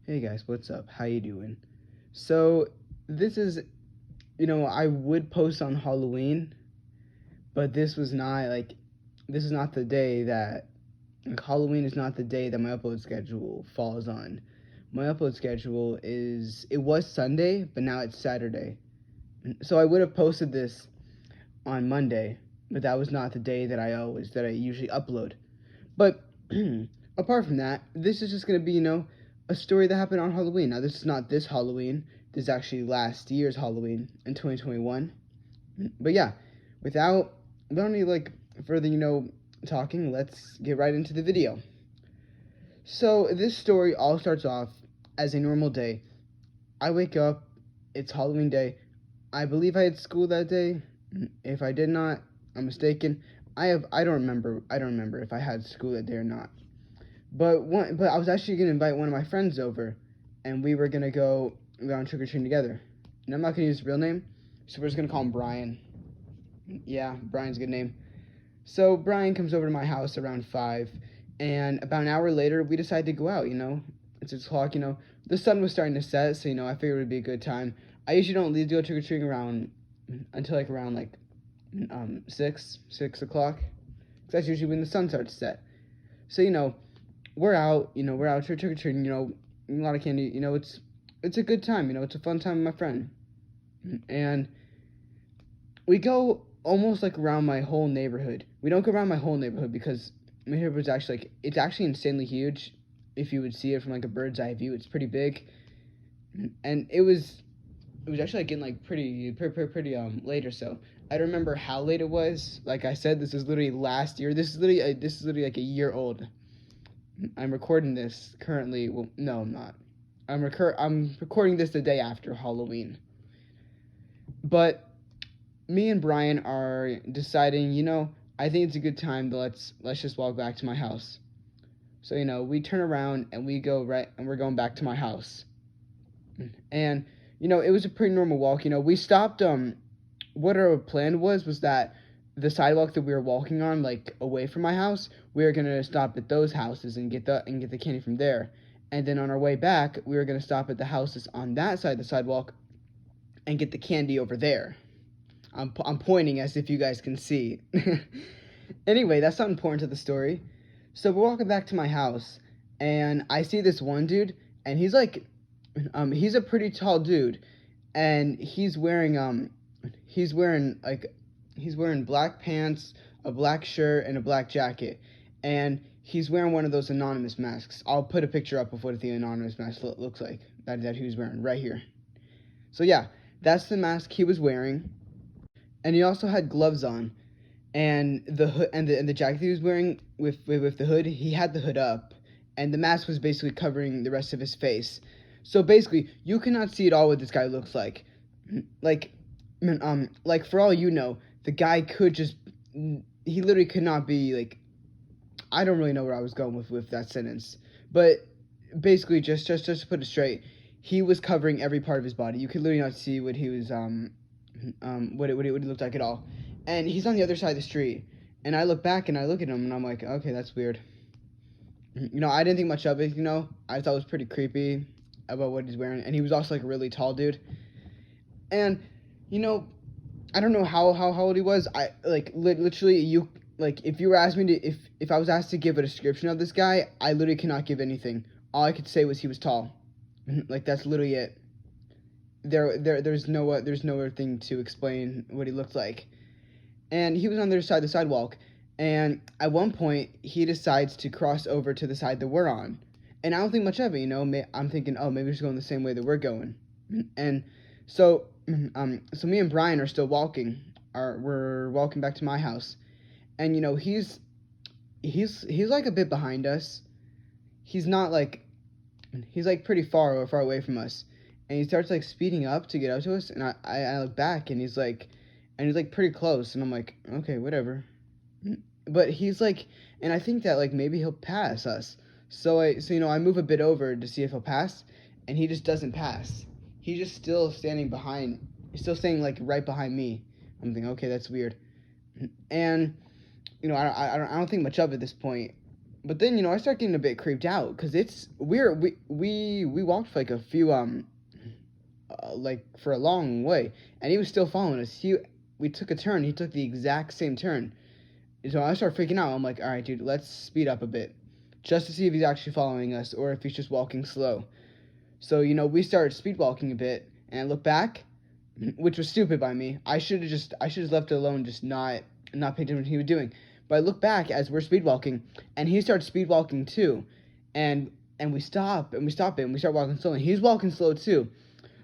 Hey guys, what's up? How you doing? So this is, I would post on Halloween, but this is not the day that, Halloween is not the day that my upload schedule falls on. My upload schedule it was Sunday, but now it's Saturday. So I would have posted this on Monday, but that was not the day that I usually upload. But apart from that, this is just gonna be, a story that happened on Halloween. Now, this is not this Halloween. This is actually last year's Halloween in 2021. But yeah, without any further, talking, let's get right into the video. So this story all starts off as a normal day. I wake up. It's Halloween day. I believe I had school that day. If I did not, I'm mistaken. I don't remember. I don't remember if I had school that day or not. But I was actually gonna invite one of my friends over, and we were gonna go on trick or treating together. And I'm not gonna use his real name, so we're just gonna call him Brian. Yeah, Brian's a good name. So Brian comes over to my house around 5, and about an hour later, we decide to go out. It's 6 o'clock. The sun was starting to set, so I figured it would be a good time. I usually don't leave to go trick or treating until around 6 o'clock. 'Cause that's usually when the sun starts to set. So we're out, trick or treating, a lot of candy, it's a good time, it's a fun time with my friend. And we go almost around my whole neighborhood. We don't go around my whole neighborhood because my neighborhood's actually it's actually insanely huge. If you would see it from a bird's eye view, it's pretty big. And it was actually getting pretty late or so. I don't remember how late it was. Like I said, this is literally last year. This is literally like a year old. I'm recording this currently. Well, no, I'm not. I'm recording this the day after Halloween. But me and Brian are deciding, I think it's a good time to let's just walk back to my house. So, we turn around and we go right and we're going back to my house. And, it was a pretty normal walk. We stopped what our plan was that the sidewalk that we were walking on, away from my house, we were gonna stop at those houses and get the candy from there. And then on our way back, we were gonna stop at the houses on that side of the sidewalk and get the candy over there. I'm pointing as if you guys can see. Anyway, that's not important to the story. So we're walking back to my house, and I see this one dude, and he's he's a pretty tall dude, and he's wearing black pants, a black shirt, and a black jacket. And he's wearing one of those anonymous masks. I'll put a picture up of what the anonymous mask looks like. That he was wearing right here. So yeah, that's the mask he was wearing. And he also had gloves on. And the hood and the jacket he was wearing with the hood, he had the hood up. And the mask was basically covering the rest of his face. So basically, you cannot see at all what this guy looks like. For all you know, the guy could just, he literally could not be, I don't really know where I was going with that sentence. But basically, just to put it straight, he was covering every part of his body. You could literally not see what he was, what it looked like at all. And he's on the other side of the street. And I look back and I look at him and I'm like, okay, that's weird. I didn't think much of it, I thought it was pretty creepy about what he's wearing. And he was also, a really tall dude. And, I don't know how old he was. I, literally, if you were asking me if I was asked to give a description of this guy, I literally cannot give anything. All I could say was he was tall. That's literally it. There's no other thing to explain what he looked like. And he was on the other side of the sidewalk, and at one point he decides to cross over to the side that we're on. And I don't think much of it, I'm thinking, oh, maybe he's going the same way that we're going. And so me and Brian are still walking. We're walking back to my house, and he's a bit behind us. He's not he's pretty far away from us, and he starts speeding up to get up to us, and I look back, and he's pretty close, and I'm like, okay, whatever. But he's and I think that maybe he'll pass us. So I move a bit over to see if he'll pass, and he just doesn't pass. He's just still standing behind. He's still standing right behind me. I'm thinking, okay, that's weird. And I don't think much of it at this point. But then, I start getting a bit creeped out because we walked for like a few like for a long way, and he was still following us. We took a turn. He took the exact same turn. So I start freaking out. I'm like, all right, dude, let's speed up a bit, just to see if he's actually following us or if he's just walking slow. So we started speed walking a bit, and I look back, which was stupid by me. I should have left it alone, just not paying attention to what he was doing. But I look back as we're speed walking, and he starts speed walking too, and we stop and we start walking slow, and he's walking slow too.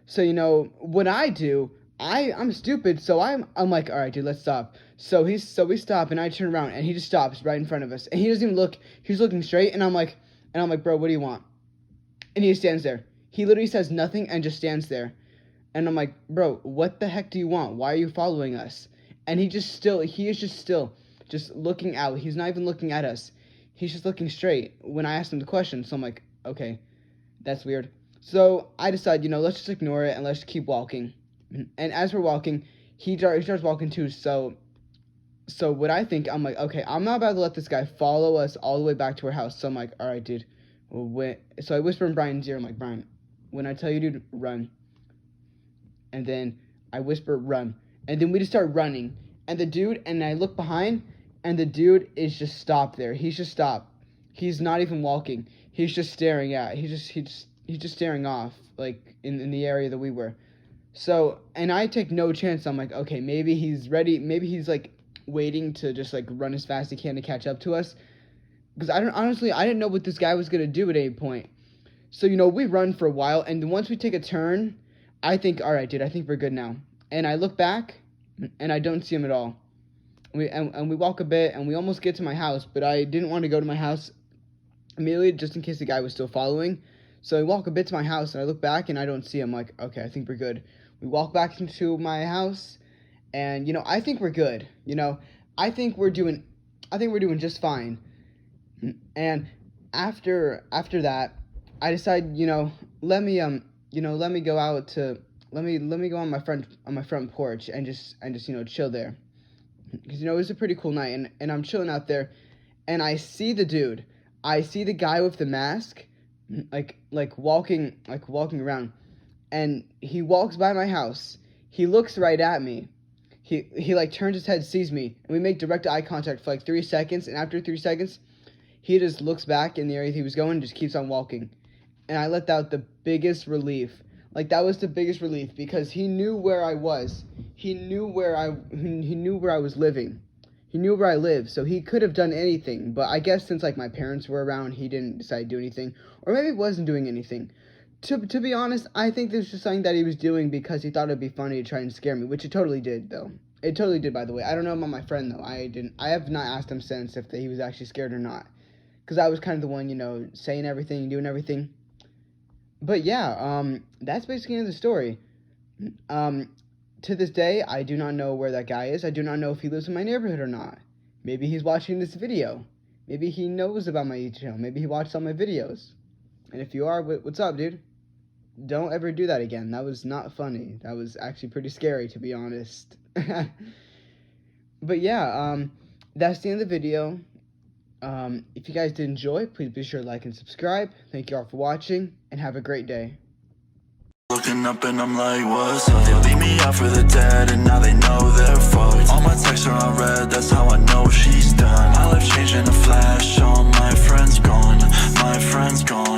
So what I do, I'm stupid, so I'm like, all right, dude, let's stop. So we stop, and I turn around, and he just stops right in front of us, and he doesn't even look. He's looking straight, and I'm like, bro, what do you want? And he stands there. He literally says nothing and just stands there, and I'm like, bro, what the heck do you want? Why are you following us? And he is just still, just looking out. He's not even looking at us. He's just looking straight when I asked him the question. So I'm like, okay, that's weird. So I decide, let's just ignore it and let's keep walking. And as we're walking, he starts walking too. So what I think, I'm like, okay, I'm not about to let this guy follow us all the way back to our house. So I'm like, all right, dude. So I whisper in Brian's ear. I'm like, Brian, when I tell you, dude, run. And then I whisper, run. And then we just start running. And I look behind, and the dude is just stopped there. He's just stopped. He's not even walking. He's just staring at. He's just staring off, like in the area that we were. So, and I take no chance. I'm like, okay, maybe he's ready. Maybe he's like waiting to just like run as fast as he can to catch up to us. Because I didn't know what this guy was gonna do at any point. So we run for a while, and once we take a turn, I think, all right, dude, I think we're good now. And I look back, and I don't see him at all. We walk a bit, and we almost get to my house, but I didn't want to go to my house immediately just in case the guy was still following. So I walk a bit to my house, and I look back, and I don't see him. Like, okay, I think we're good. We walk back into my house, and I think we're good. I think we're doing just fine. And after that, I decide, let me go out to let me go on my front porch and just chill there. Because it was a pretty cool night, and I'm chilling out there, and I see the dude. I see the guy with the mask, like walking around, and he walks by my house. He looks right at me. He like turns his head, sees me, and we make direct eye contact for like 3 seconds, and after 3 seconds, he just looks back in the area he was going and just keeps on walking. And I let out the biggest relief. Like, that was the biggest relief, because he knew where I was. He knew where I was living. He knew where I lived, so he could have done anything. But I guess since, like, my parents were around, he didn't decide to do anything. Or maybe he wasn't doing anything. To be honest, I think this was just something that he was doing because he thought it'd be funny to try and scare me, which it totally did, though. It totally did, by the way. I don't know about my friend, though. I have not asked him since if he was actually scared or not. Because I was kind of the one, saying everything, doing everything. But yeah, that's basically the story. To this day, I do not know where that guy is. I do not know if he lives in my neighborhood or not. Maybe he's watching this video. Maybe he knows about my YouTube channel. Maybe he watched all my videos. And if you are, what's up, dude? Don't ever do that again. That was not funny. That was actually pretty scary, to be honest. But yeah, that's the end of the video. If you guys did enjoy, please be sure to like and subscribe. Thank you all for watching, and have a great day. Looking up and I'm like, what's up? They leave me out for the dead, and now they know they're fucked. All my texts are unread, that's how I know she's done. My life changed in a flash, all my friends gone, my friends gone.